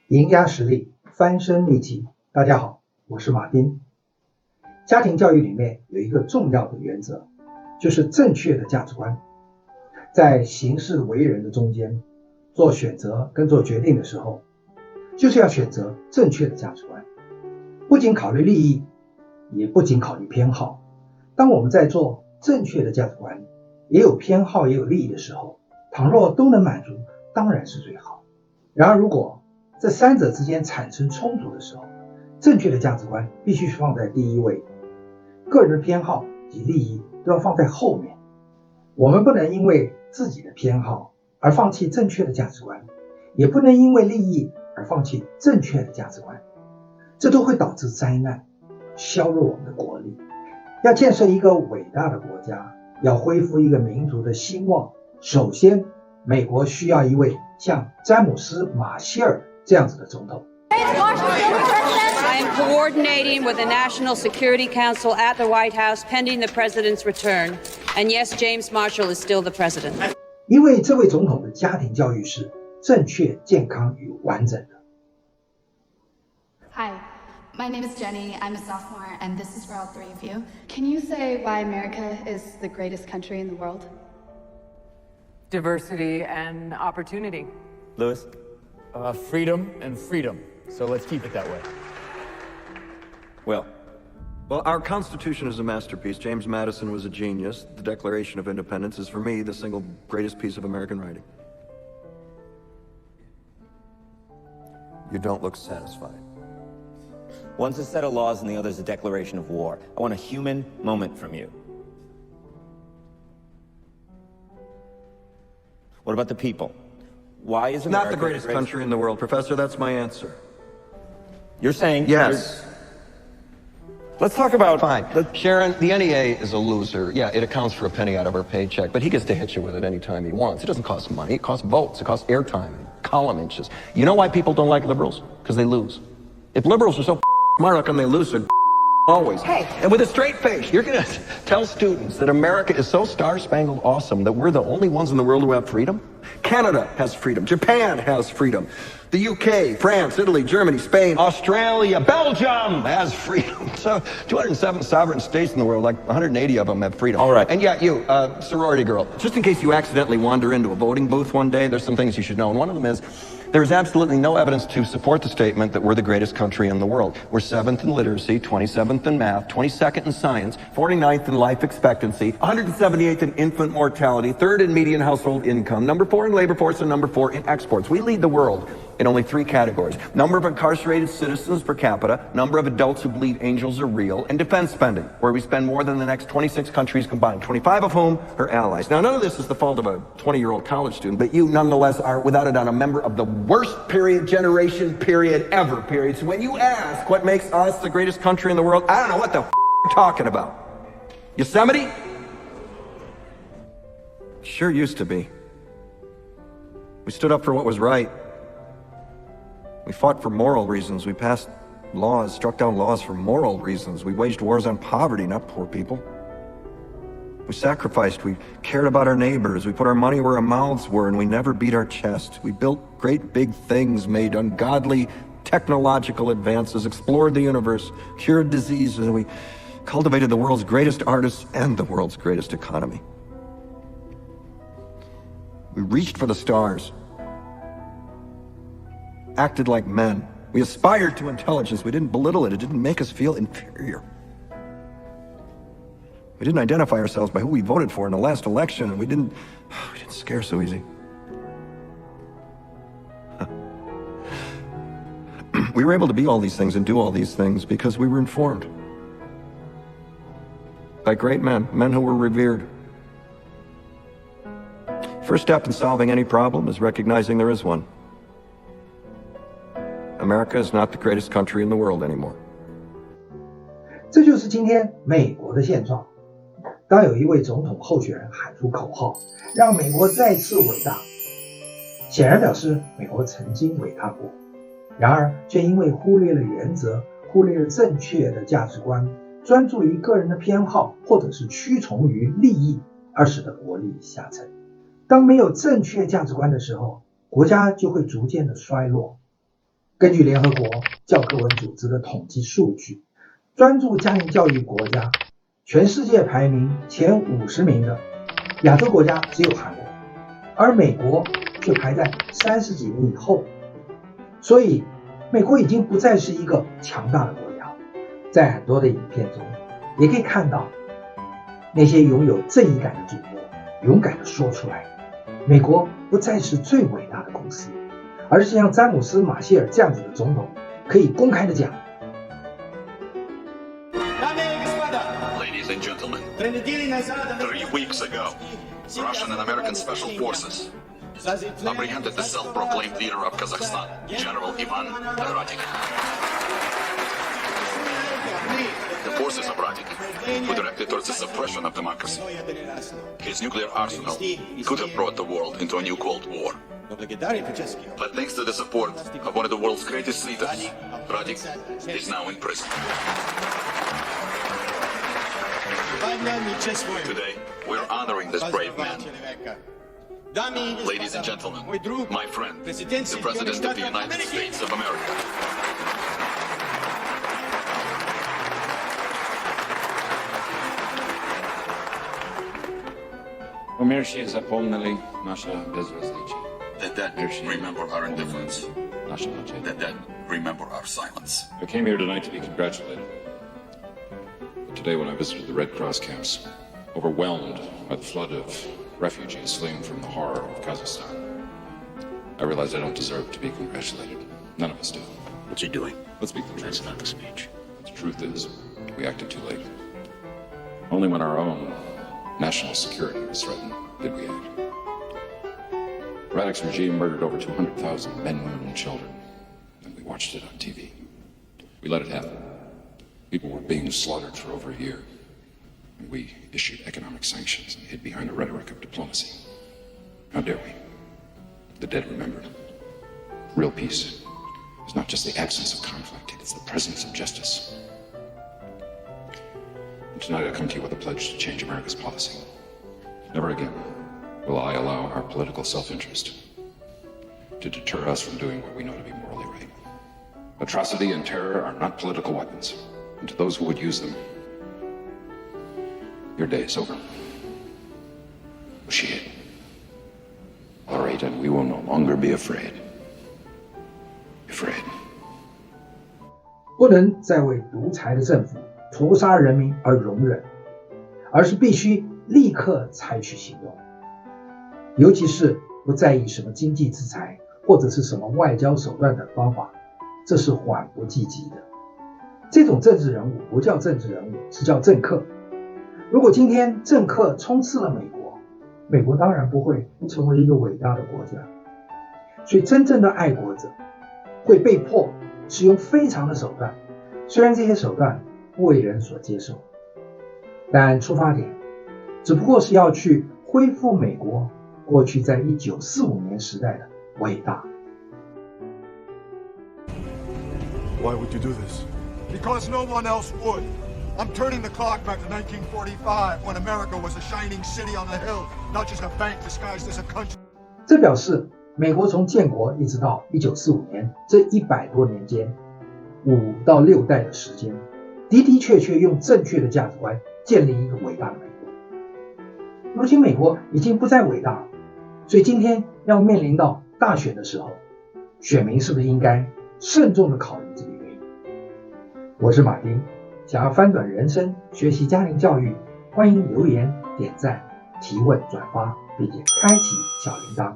赢家实力翻身秘籍。大家好，我是马丁。家庭教育里面有一个重要的原则，就是正确的价值观。在行事为人的中间，做选择跟做决定的时候，就是要选择正确的价值观，不仅考虑利益，也不仅考虑偏好。当我们在做正确的价值观，也有偏好也有利益的时候，倘若都能满足，当然是最好。然而如果这三者之间产生冲突的时候，正确的价值观必须是放在第一位，个人的偏好及利益都要放在后面。我们不能因为自己的偏好而放弃正确的价值观，也不能因为利益而放弃正确的价值观，这都会导致灾难，削弱我们的国力。要建设一个伟大的国家，要恢复一个民族的兴旺，首先美国需要一位像詹姆斯马歇尔这样子的总统。I am coordinating with the National Security Council at the White House pending the president's return. And yes, James Marshall is still the president. 因为这位总统的家庭教育是正确、健康与完整的。Hi, my name is Jenny. I'm a sophomore, and this is for all three of you. Can you say why America is the greatest country in the world? Diversity and opportunity. Lewis? Freedom and freedom. So let's keep it that way. Well, our Constitution is a masterpiece. James Madison was a genius. The Declaration of Independence is, for me, the single greatest piece of American writing. You don't look satisfied. One's a set of laws and the other's a declaration of war. I want a human moment from you. What about the people? Why is America Not the greatest country in the world, Professor. That's my answer. You're saying... Yes. Let's talk about... Fine. Sharon, the NEA is a loser. Yeah, it accounts for a penny out of our paycheck, but he gets to hit you with it anytime he wants. It doesn't cost money. It costs votes. It costs airtime, column inches. You know why people don't like liberals? Because they lose. If liberals are so Smart, how come they lose? Always. Hey, and with a straight face, you're going to tell students that America is so star-spangled awesome that we're the only ones in the world who have freedom? Canada has freedom. Japan has freedom. The UK, France, Italy, Germany, Spain, Australia, Belgium has freedom. So 207 sovereign states in the world, like 180 of them have freedom. All right. And yeah, you, sorority girl. Just in case you accidentally wander into a voting booth one day, There's some things you should know, and one of them is there's absolutely no evidence to support the statement that we're the greatest country in the world. We're 7th in literacy, 27th in math, 22nd in science, 49th in life expectancy, 178th in infant mortality, 3rd in median household income, number 4 in labor force, and number 4 in exports. We lead the world in only 3 categories: number of incarcerated citizens per capita, number of adults who believe angels are real, and defense spending, where we spend more than the next 26 countries combined, 25 of whom are allies. Now, none of this is the fault of a 20-year-old college student, but you nonetheless are, without a doubt, a member of the worst generation ever. So when you ask what makes us the greatest country in the world, I don't know what the you're talking about. Yosemite? Sure used to be. We stood up for what was right. We fought for moral reasons. We passed laws, struck down laws for moral reasons. We waged wars on poverty, not poor people. We sacrificed. We cared about our neighbors. We put our money where our mouths were, and we never beat our chest. We built great big things, made ungodly technological advances, explored the universe, cured diseases, and we cultivated the world's greatest artists and the world's greatest economy. We reached for the stars, acted like men. We aspired to intelligence. We didn't belittle it. It didn't make us feel inferior. We didn't identify ourselves by who we voted for in the last election, and we didn't scare so easy. We were able to be all these things and do all these things because we were informed by great men who were revered. First step in solving any problem is recognizing there is one. America is not the greatest country in the world anymore. 这就是今天美国的现状。当有一位总统候选人喊出口号，让美国再次伟大，显然表示美国曾经伟大过，然而却因为忽略了原则，忽略了正确的价值观，专注于个人的偏好，或者是屈从于利益，而使得国力下沉。当没有正确价值观的时候，国家就会逐渐的衰落。根据联合国教科文组织的统计数据，专注家庭教育国家，全世界排名前50名的亚洲国家只有韩国，而美国却排在30几名以后。所以美国已经不再是一个强大的国家。在很多的影片中也可以看到那些拥有正义感的主播勇敢地说出来，美国不再是最伟大的公司，而是像詹姆斯马歇尔这样子的总统可以公开地讲。 Ladies and gentlemen, 3 weeks ago, Russian and American special forces apprehended the self-proclaimed leader of Kazakhstan, General Ivan Radik. The forces of Radik were directed towards the suppression of democracy. His nuclear arsenal could have brought the world into a new Cold War. But thanks to the support of one of the world's greatest leaders, Radik is now in prison. Today, we're honoring this brave man. Ladies and gentlemen, my friend, the President of the United States of America. Умершие запомнили наше безразличие. The dead remember our indifference. The dead remember our silence. I came here tonight to be congratulated. But today when I visited the Red Cross camps, overwhelmed by the flood of refugees fleeing from the horror of Kazakhstan, I realized I don't deserve to be congratulated. None of us do. What's he doing? Let's speak the truth. That's not the speech. The truth is, we acted too late. Only when our own national security was threatened did we act. Radik's regime murdered over 200,000 men, women, and children, and we watched it on TV. We let it happen. People were being slaughtered for over a year, and we issued economic sanctions and hid behind a rhetoric of diplomacy. How dare we? The dead remembered. Real peace is not just the absence of conflict, it's the presence of justice. And tonight I come to you with a pledge to change America's policy. Never again will I allow our political self-interest to deter us from doing what we know to be morally right. Atrocity and terror are not political weapons, and to those who would use them, your day is over. She all right, and we will no longer be afraid. Afraid. 不能再为独裁的政府屠杀人民而容忍，而是必须立刻采取行动。尤其是不在意什么经济制裁或者是什么外交手段等方法，这是缓不济急的。这种政治人物不叫政治人物，是叫政客。如果今天政客充斥了美国，美国当然不会成为一个伟大的国家。所以真正的爱国者会被迫使用非常的手段，虽然这些手段不为人所接受，但出发点只不过是要去恢复美国过去在1945年时代的伟大。 Why would you do this? Because no one else would. I'm turning the clock back to 1945 when America was a shining city on the hill, not just a bank disguised as a country. 这表示美国从建国一直到1945年这100多年间，5到6代的时间，的的确确用正确的价值观建立一个伟大的美国。如今美国已经不再伟大了，所以今天要面临到大选的时候，选民是不是应该慎重地考虑这个原因？我是马丁，想要翻转人生，学习家庭教育，欢迎留言、点赞、提问、转发，并且开启小铃铛。